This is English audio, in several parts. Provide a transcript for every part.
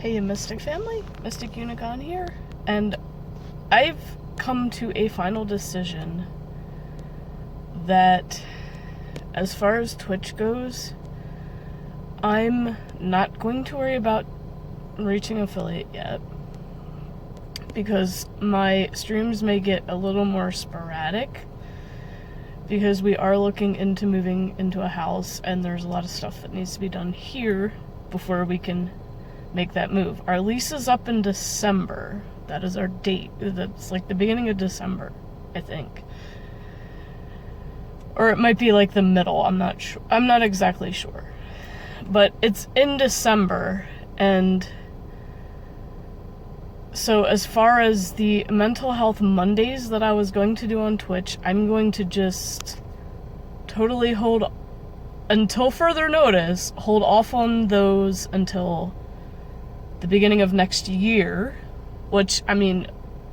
Hey Mystic family, Mystic Unicorn here, and I've come to a final decision that as far as Twitch goes, I'm not going to worry about reaching affiliate yet, because my streams may get a little more sporadic, because we are looking into moving into a house and there's a lot of stuff that needs to be done here before we can make that move. Our lease is up in December. That is our date. That's like the beginning of December, I think. Or it might be like the middle. I'm not sure. I'm not exactly sure. But it's in December, and so as far as the mental health Mondays that I was going to do on Twitch, I'm going to just totally hold until further notice, hold off on those until the beginning of next year, which, I mean,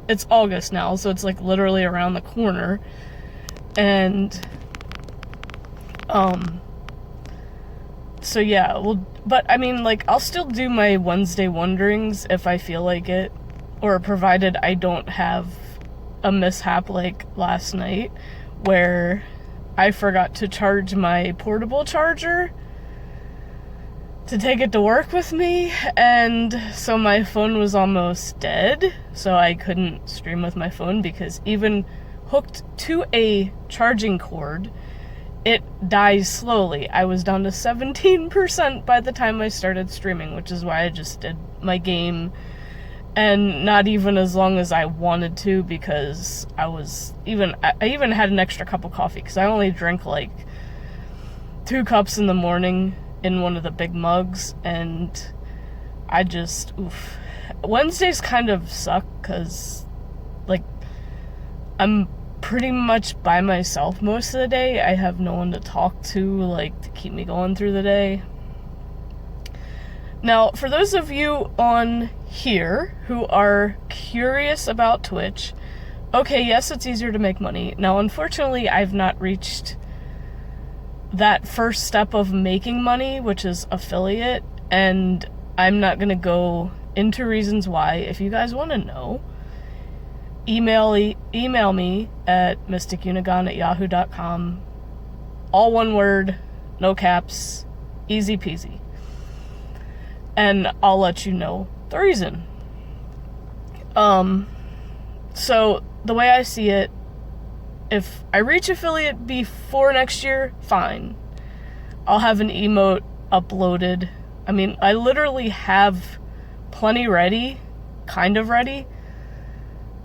it's August now, so it's like literally around the corner. And so yeah, well, but I mean, like, I'll still do my Wednesday Wonderings if I feel like it, or provided I don't have a mishap like last night where I forgot to charge my portable charger to take it to work with me, and so my phone was almost dead, so I couldn't stream with my phone, because even hooked to a charging cord, it dies slowly. I was down to 17% by the time I started streaming, which is why I just did my game, and not even as long as I wanted to, because I even had an extra cup of coffee, because I only drink like 2 cups in the morning in one of the big mugs, and I just, Wednesdays kind of suck, because, like, I'm pretty much by myself most of the day. I have no one to talk to, like, to keep me going through the day. Now, for those of you on here who are curious about Twitch, okay, yes, it's easier to make money. Now, unfortunately, I've not reached that first step of making money, which is affiliate, and I'm not gonna go into reasons why. If you guys want to know, email me at mysticunigon@yahoo.com, all one word, no caps, easy peasy, and I'll let you know the reason. So the way I see it, if I reach affiliate before next year, fine. I'll have an emote uploaded. I mean, I literally have plenty ready, kind of ready.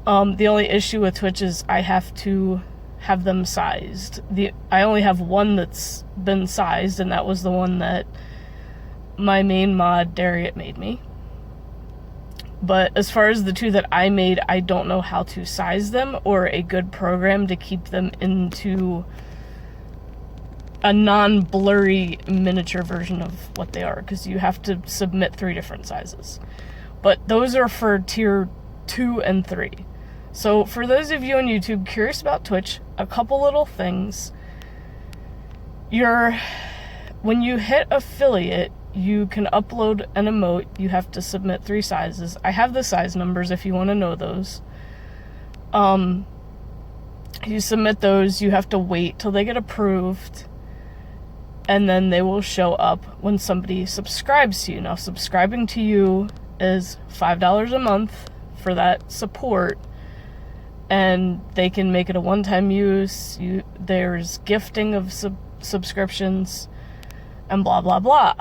The only issue with Twitch is I have to have them sized. I only have one that's been sized, and that was the one that my main mod, Dariet, made me. But as far as the 2 that I made, I don't know how to size them or a good program to keep them into a non-blurry miniature version of what they are, because you have to submit 3 different sizes. But those are for tier 2 and 3. So for those of you on YouTube curious about Twitch, a couple little things. When you hit affiliate, you can upload an emote. You have to submit 3 sizes. I have the size numbers if you want to know those. You submit those, you have to wait till they get approved, and then they will show up when somebody subscribes to you. Now, subscribing to you is $5 a month for that support, and they can make it a one-time use. There's gifting of subscriptions, and blah, blah, blah.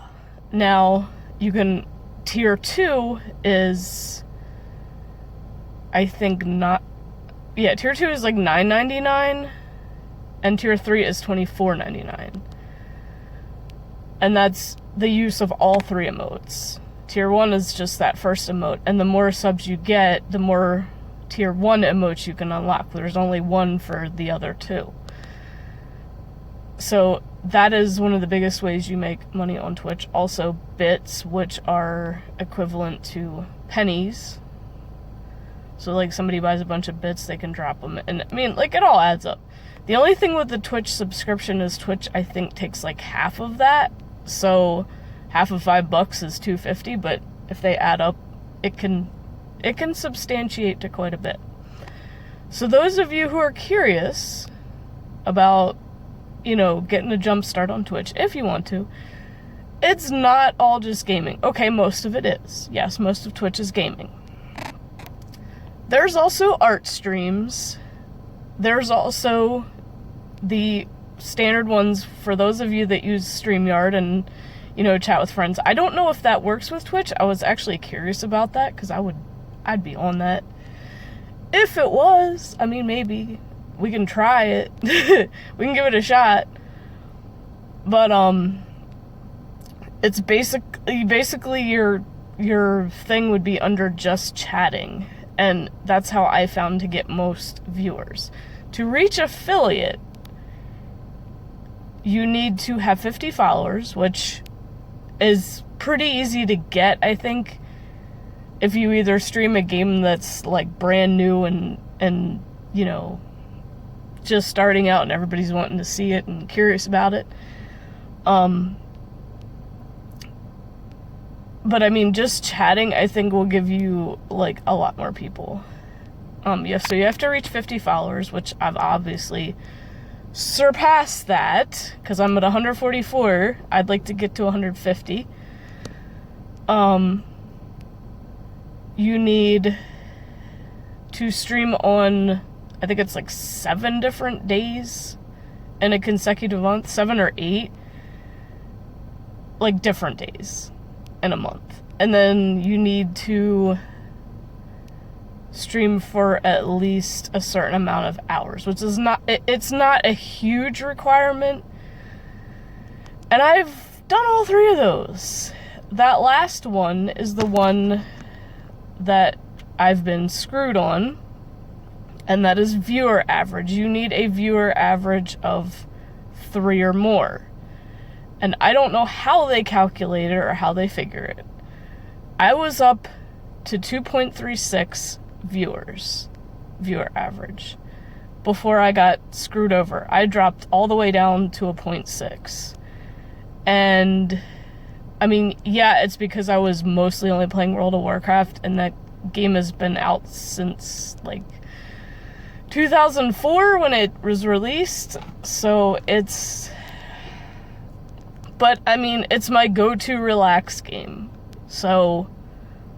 Now, you can, tier 2 is, I think tier 2 is like $9.99, and tier 3 is $24.99. And that's the use of all 3 emotes. Tier 1 is just that first emote, and the more subs you get, the more tier 1 emotes you can unlock. There's only 1 for the other 2. So that is one of the biggest ways you make money on Twitch. Also, bits, which are equivalent to pennies. So, like, somebody buys a bunch of bits, they can drop them. And, I mean, like, it all adds up. The only thing with the Twitch subscription is Twitch, I think, takes, like, half of that. So, half of $5 is $2.50, but if they add up, it can substantiate to quite a bit. So those of you who are curious about, getting a jump start on Twitch, if you want to, it's not all just gaming. Okay, most of it is. Yes, most of Twitch is gaming. There's also art streams. There's also the standard ones for those of you that use StreamYard and, chat with friends. I don't know if that works with Twitch. I was actually curious about that because I'd be on that. If it was, maybe we can try it. We can give it a shot. But it's basically your thing would be under just chatting, and that's how I found to get most viewers. To reach affiliate, you need to have 50 followers, which is pretty easy to get, I think, if you either stream a game that's like brand new and just starting out and everybody's wanting to see it and curious about it. But just chatting, I think, will give you like a lot more people. So you have to reach 50 followers, which I've obviously surpassed that because I'm at 144. I'd like to get to 150. You need to stream on, I think it's like 7 different days in a consecutive month, 7 or 8, like different days in a month. And then you need to stream for at least a certain amount of hours, which is it's not a huge requirement. And I've done all 3 of those. That last one is the one that I've been screwed on, and that is viewer average. You need a viewer average of 3 or more. And I don't know how they calculate it or how they figure it. I was up to 2.36 viewer average before I got screwed over. I dropped all the way down to a 0.6. And it's because I was mostly only playing World of Warcraft, and that game has been out since like 2004 when it was released. So it's my go-to relax game. So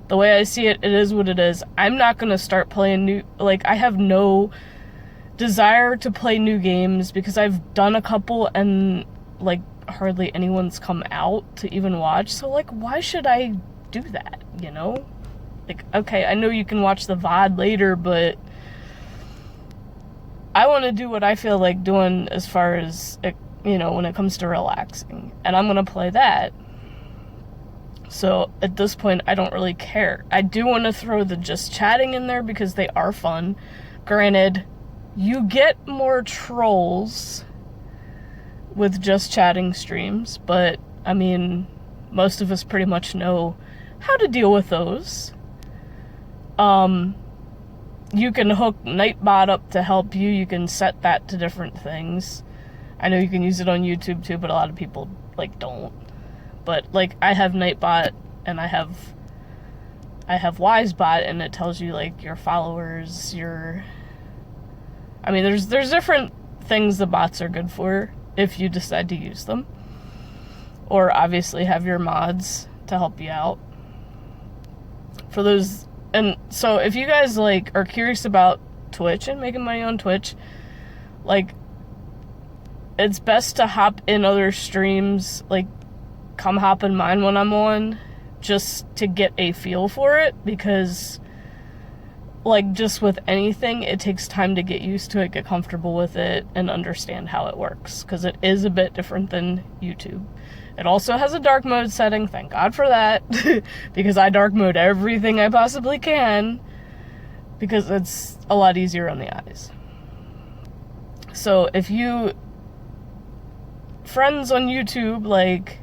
the way I see it, it is what it is. I'm not going to start playing I have no desire to play new games because I've done a couple and hardly anyone's come out to even watch. So why should I do that, okay, I know you can watch the VOD later, but I want to do what I feel like doing as far as when it comes to relaxing, and I'm gonna play that. So at this point, I don't really care. I do want to throw the just chatting in there because they are fun. Granted, you get more trolls with just chatting streams, but most of us pretty much know how to deal with those. You can hook Nightbot up to help you. You can set that to different things. I know you can use it on YouTube too, but a lot of people don't. But I have Nightbot and I have Wisebot, and it tells you your followers, there's different things the bots are good for if you decide to use them. Or obviously have your mods to help you out. For those, and so if you guys are curious about Twitch and making money on Twitch, it's best to hop in other streams, come hop in mine when I'm on, just to get a feel for it, because just with anything, it takes time to get used to it, get comfortable with it, and understand how it works, because it is a bit different than YouTube. It also has a dark mode setting, thank God for that, because I dark mode everything I possibly can, because it's a lot easier on the eyes. So if you friends on YouTube like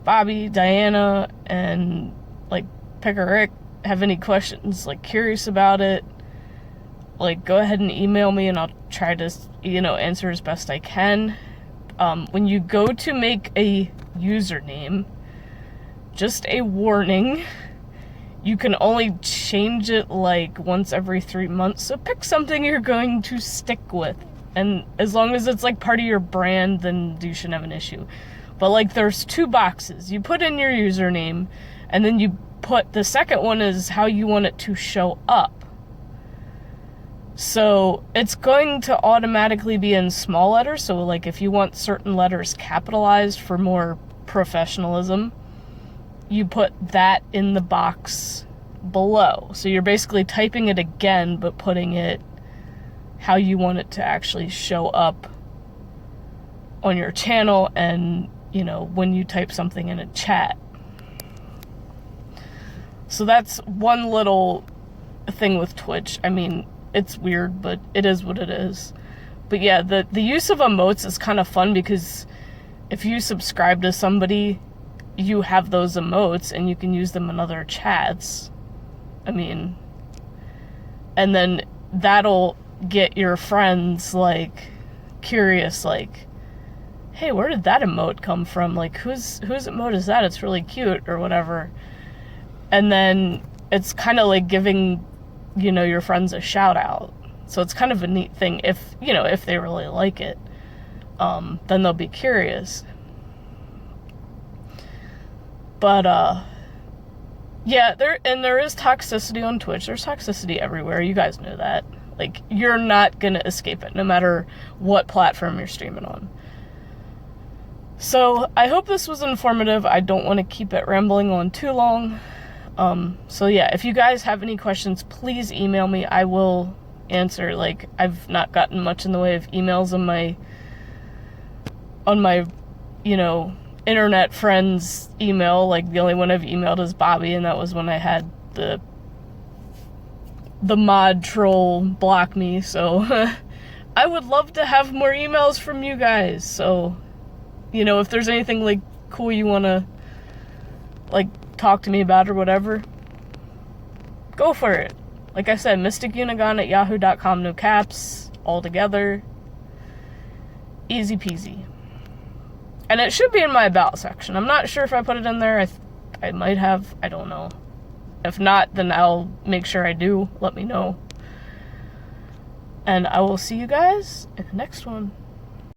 Bobby, Diana, and Picker Rick have any questions, curious about it, go ahead and email me and I'll try to, answer as best I can. When you go to make a username, just a warning, you can only change it like once every 3 months. So pick something you're going to stick with. And as long as it's like part of your brand, then you shouldn't have an issue. But like there's 2 boxes. You put in your username, and then you put the second one is how you want it to show up. So it's going to automatically be in small letters. So like if you want certain letters capitalized for more professionalism, you put that in the box below. So you're basically typing it again, but putting it how you want it to actually show up on your channel and, you know, when you type something in a chat. So that's one little thing with Twitch. I mean, it's weird, but it is what it is. But yeah, the use of emotes is kind of fun because if you subscribe to somebody, you have those emotes and you can use them in other chats. I mean, and then that'll get your friends like curious, like, hey, where did that emote come from? Like, whose emote is that? It's really cute or whatever. And then it's kind of like giving, you know, your friends a shout out. So it's kind of a neat thing if, you know, if they really like it. Then they'll be curious. But, yeah, there is toxicity on Twitch. There's toxicity everywhere. You guys know that. Like, you're not gonna escape it, no matter what platform you're streaming on. So, I hope this was informative. I don't want to keep it rambling on too long. So yeah, if you guys have any questions, please email me. I will answer. Like, I've not gotten much in the way of emails on my, you know, internet friends email. Like, the only one I've emailed is Bobby, and that was when I had the mod troll block me. So I would love to have more emails from you guys. So, you know, if there's anything like cool you want to like talk to me about or whatever, go for it. Like I said, mysticunigon@yahoo.com, no caps, all together. Easy peasy. And it should be in my about section. I'm not sure if I put it in there. I might have. I don't know. If not, then I'll make sure I do. Let me know. And I will see you guys in the next one.